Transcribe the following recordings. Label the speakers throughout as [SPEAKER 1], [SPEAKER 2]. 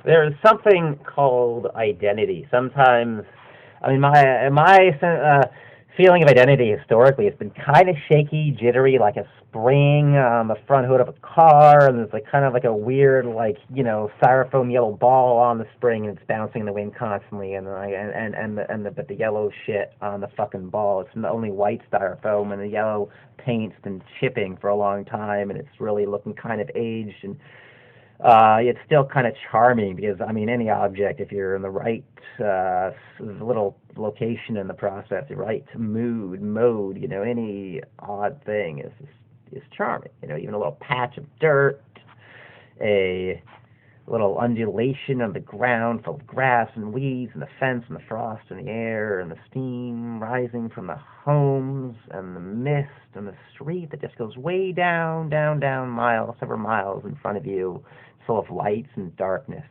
[SPEAKER 1] There's something called identity. Sometimes, I mean, my feeling of identity historically has been kind of shaky, jittery, like a spring on the front hood of a car, and there's like kind of like a weird, like, styrofoam yellow ball on the spring, and it's bouncing in the wind constantly, but the yellow shit on the fucking ball, it's only white styrofoam, and the yellow paint's been chipping for a long time, and it's really looking kind of aged, and it's still kind of charming because, I mean, any object, if you're in the right little location in the process, the right mode, any odd thing is charming. Even a little patch of dirt, a little undulation on the ground full of grass and weeds, and the fence and the frost and the air and the steam rising from the homes and the mist and the street that just goes way down, down, down miles, several miles in front of you, full of lights and darkness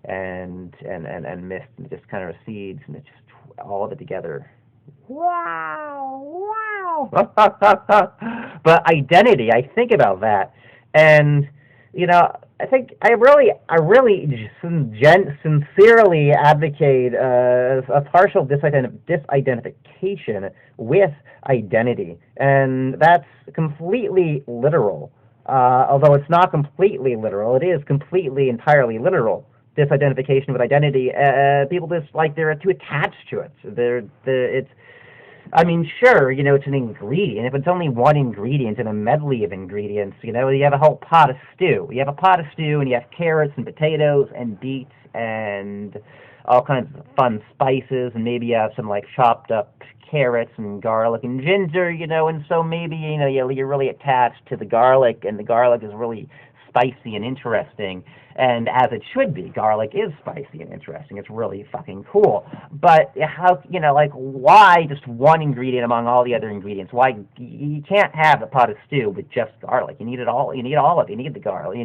[SPEAKER 1] and mist, and it just kind of recedes, and it's just all of it together. Wow, wow. But identity, I think about that, and I think I really sincerely advocate a partial disidentification with identity, and that's completely literal. Although it's not completely literal, it is completely, entirely literal. Disidentification with identity. People just like they're too attached to it. It's. I mean, sure, it's an ingredient. If it's only one ingredient in a medley of ingredients, you have a whole pot of stew. You have a pot of stew, and you have carrots and potatoes and beets and all kinds of fun spices, and maybe you have some like chopped up carrots and garlic and ginger, and so maybe you're really attached to the garlic, and the garlic is really spicy and interesting, and as it should be. Garlic is spicy and interesting. It's really fucking cool. But how, like, why just one ingredient among all the other ingredients? Why you can't have a pot of stew with just garlic? You need it all. You need all of it. You need the garlic.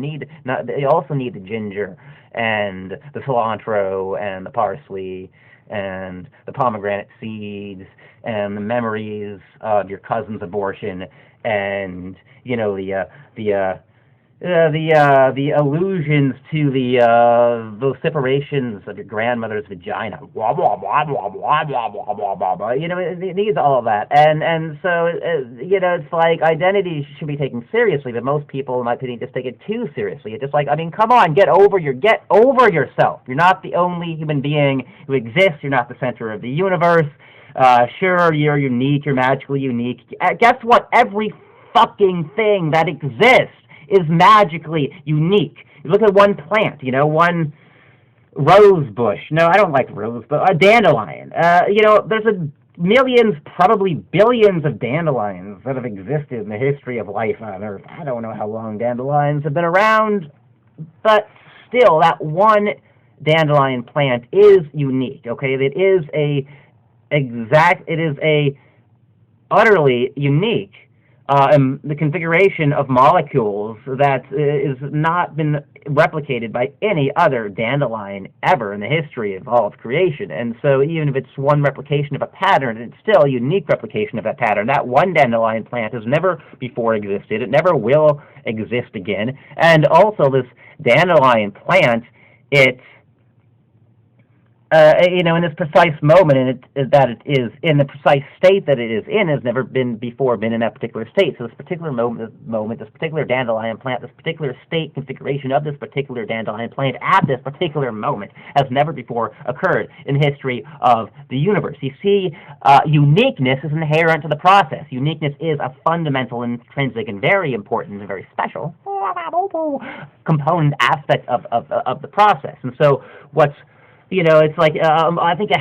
[SPEAKER 1] You also need the ginger and the cilantro and the parsley and the pomegranate seeds and the memories of your cousin's abortion and the allusions to the vociferations of your grandmother's vagina. Blah blah blah blah blah blah blah blah blah blah. It needs all of that, and so it's like identity should be taken seriously, but most people, in my opinion, just take it too seriously. It's just like, I mean, come on, get over yourself. You're not the only human being who exists. You're not the center of the universe. Sure, you're unique. You're magically unique. Guess what? Every fucking thing that exists is magically unique. You look at one plant, one rose bush. No, I don't like rose, but a dandelion. There's millions, probably billions of dandelions that have existed in the history of life on Earth. I don't know how long dandelions have been around, but still, that one dandelion plant is unique. Okay, it is a utterly unique. And the configuration of molecules that is not been replicated by any other dandelion ever in the history of all of creation. And so even if it's one replication of a pattern, it's still a unique replication of that pattern. That one dandelion plant has never before existed. It never will exist again. And also this dandelion plant, in this precise moment, that it is in the precise state that it is in, has never been in that particular state. So this particular moment, this particular dandelion plant, this particular state configuration of this particular dandelion plant at this particular moment has never before occurred in the history of the universe. You see, uniqueness is inherent to the process. Uniqueness is a fundamental, intrinsic, and very important and very special component aspect of the process. And so what's it's like, I think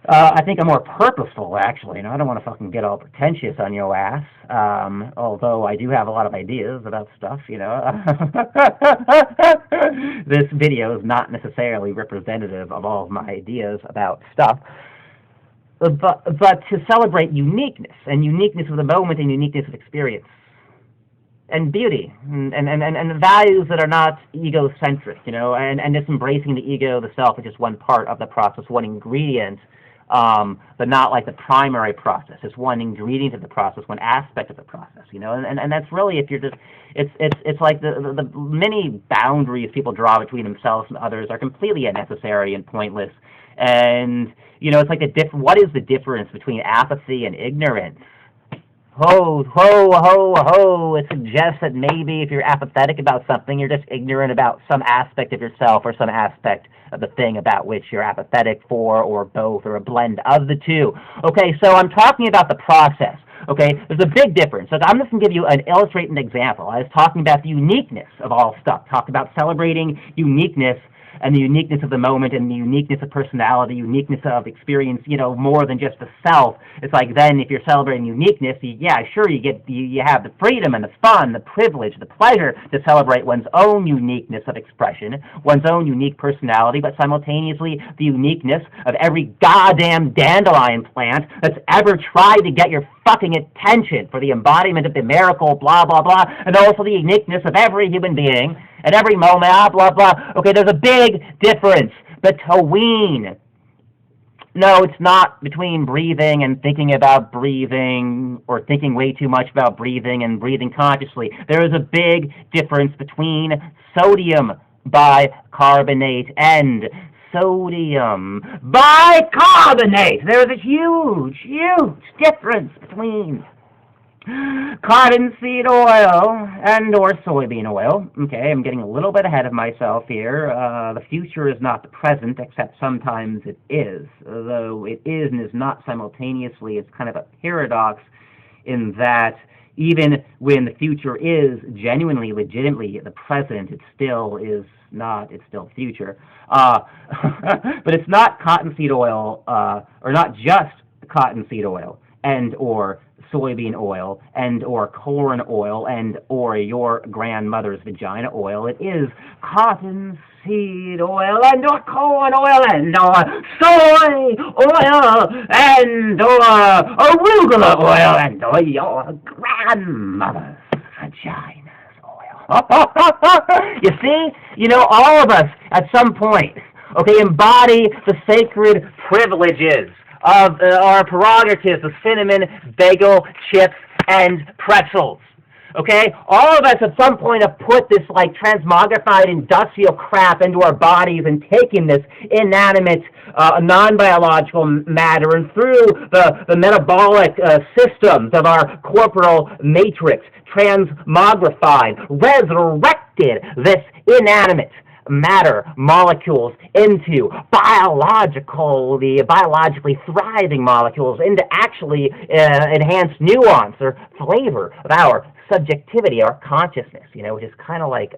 [SPEAKER 1] I think a more purposeful, actually. I don't want to fucking get all pretentious on your ass, although I do have a lot of ideas about stuff, This video is not necessarily representative of all of my ideas about stuff. But to celebrate uniqueness, and uniqueness of the moment, and uniqueness of experience, and beauty, and values that are not egocentric, and just embracing the ego, the self, is just one part of the process, one ingredient but not like the primary process. It's one ingredient of the process, one aspect of the process, you know. And that's really, if you're just, it's like the many boundaries people draw between themselves and others are completely unnecessary and pointless. And you know, it's like what is the difference between apathy and ignorance? Ho, ho, ho, ho. It suggests that maybe if you're apathetic about something, you're just ignorant about some aspect of yourself or some aspect of the thing about which you're apathetic for, or both, or a blend of the two. Okay, so I'm talking about the process. Okay, there's a big difference. So I'm just going to give you illustrate an example. I was talking about the uniqueness of all stuff. Talked about celebrating uniqueness, and the uniqueness of the moment, and the uniqueness of personality, uniqueness of experience, you know, more than just the self. It's like then if you're celebrating uniqueness, yeah, sure, you have the freedom and the fun, the privilege, the pleasure to celebrate one's own uniqueness of expression, one's own unique personality, but simultaneously the uniqueness of every goddamn dandelion plant that's ever tried to get your fucking attention for the embodiment of the miracle, blah, blah, blah, and also the uniqueness of every human being at every moment, blah, blah. Okay, there's a big difference between, no, it's not between breathing and thinking about breathing, or thinking way too much about breathing and breathing consciously. There is a big difference between sodium bicarbonate and sodium bicarbonate. There's a huge, huge difference between cottonseed oil and or soybean oil. Okay, I'm getting a little bit ahead of myself here. The future is not the present, except sometimes it is. Though it is and is not simultaneously. It's kind of a paradox in that even when the future is genuinely, legitimately the present, it still is not, it's still future. But it's not cottonseed oil, or not just cottonseed oil and or soybean oil and or corn oil and or your grandmother's vagina oil. It is cottonseed oil and or corn oil and or soy oil and or arugula oil and or your grandmother's vagina's oil. You see, you know, all of us at some point, okay, embody the sacred privileges of our prerogatives of cinnamon, bagel, chips, and pretzels. Okay? All of us at some point have put this like transmogrified industrial crap into our bodies and taken this inanimate, non-biological matter and through the metabolic systems of our corporal matrix, transmogrified, resurrected this inanimate matter molecules into biologically thriving molecules, into actually enhanced nuance or flavor of our subjectivity, our consciousness, you know, which is kind of like,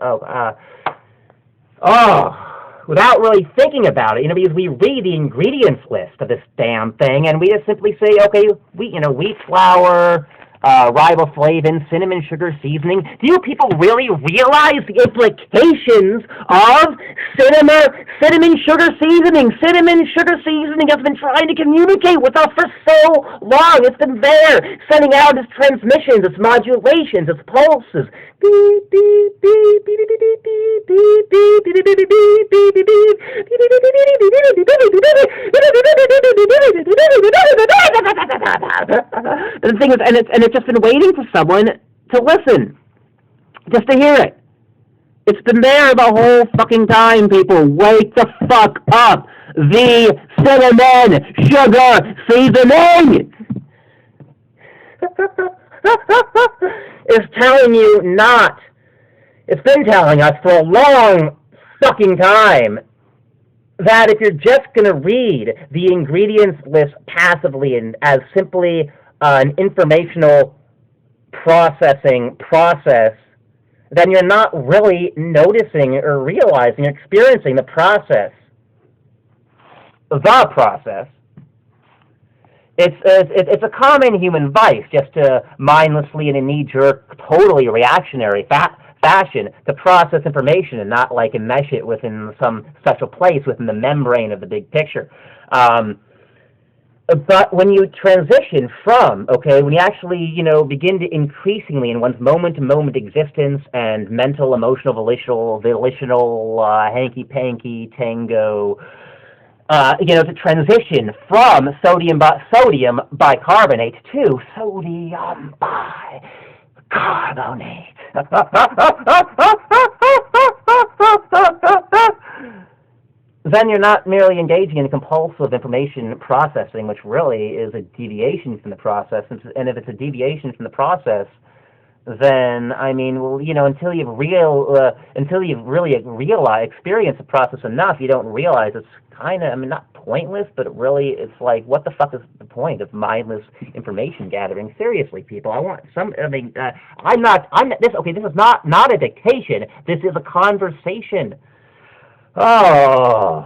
[SPEAKER 1] without really thinking about it, you know, because we read the ingredients list of this damn thing, and we just simply say, okay, wheat flour, riboflavin, cinnamon sugar seasoning. Do you people really realize the implications of cinnamon sugar seasoning? Cinnamon sugar seasoning has been trying to communicate with us for so long. It's been there, sending out its transmissions, its modulations, its pulses. Beep, beep, beep, beep, beep, beep, beep, beep, beep, beep, beep, the thing is, and it's just been waiting for someone to listen, just to hear it. It's been there the whole fucking time, people. Wake the fuck up. The cinnamon sugar seasoning is telling you not. It's been telling us for a long fucking time that if you're just going to read the ingredients list passively and as simply an informational processing process, then you're not really noticing or realizing, experiencing the process. The process. It's a common human vice just to mindlessly, in a knee-jerk, totally reactionary fashion, to process information and not like enmesh it within some special place within the membrane of the big picture. But when you transition from, okay, when you actually, you know, begin to increasingly in one's moment-to-moment existence and mental, emotional, volitional, hanky-panky, tango, to transition from sodium bicarbonate to sodium bicarbonate. Then you're not merely engaging in compulsive information processing, which really is a deviation from the process. And if it's a deviation from the process, then until you've really experienced the process enough, you don't realize it's kind of, not pointless, but really it's like, what the fuck is the point of mindless information gathering? Seriously, people, this is not a dictation. This is a conversation. Oh.